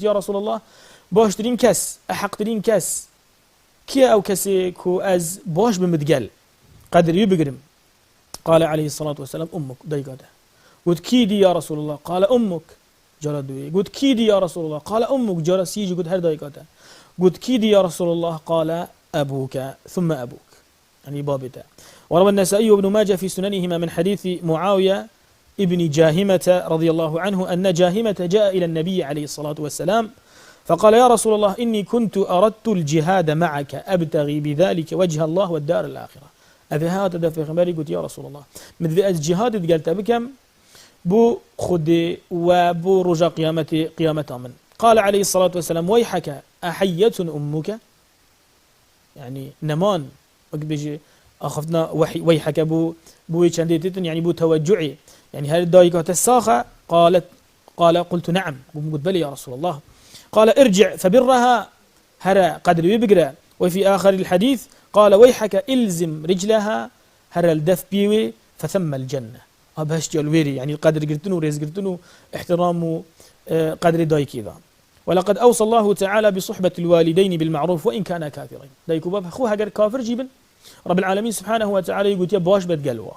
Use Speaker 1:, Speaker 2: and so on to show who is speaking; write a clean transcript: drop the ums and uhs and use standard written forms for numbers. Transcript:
Speaker 1: يا رسول الله باشترين كس أحقترين كس كي أو كسي كو أز باش بمتقل قدر يبقرم. قال عليه الصلاة والسلام أمك دايقاته. قلت كيدي يا رسول الله قال أمك جردوي. قلت كيدي يا رسول الله قال أمك جرسيجي. قلت هر دايقاته. قلت كيدي يا رسول الله قال أبوك ثم أبوك يعني بابته. وروى النسائي وابن ماجه في سننهما من حديث معاوية ابن جاهمة رضي الله عنه أن جاهمة جاء إلى النبي عليه الصلاة والسلام فقال يا رسول الله إني كنت أردت الجهاد معك أبتغي بذلك وجه الله والدار الآخرة. أذهات دفع غماري قلت يا رسول الله مثل الجهاد قلت بكم بو خدي وبو رجا قيامة من. قال عليه الصلاة والسلام ويحك أحية أمك يعني نمان بيجي أخذنا ويحك بو يشنديتن يعني بو توجعي يعني هل دايقة الساخة قلت نعم. قلت بلي يا رسول الله. قال ارجع فبرها هرى قدر يبقرا. وفي آخر الحديث قال ويحك إلزم رجلها هرى الدف بيوي فثم الجنة. أبهش جالويري يعني القدر قلتنو ريز قلتنو احترام قدر دايكي ذا. ولقد أوصى الله تعالى بصحبة الوالدين بالمعروف وإن كانا كافرين. دايكو باب أخوها كافر جيبن رب العالمين سبحانه وتعالى يقول يا باش بتقلوا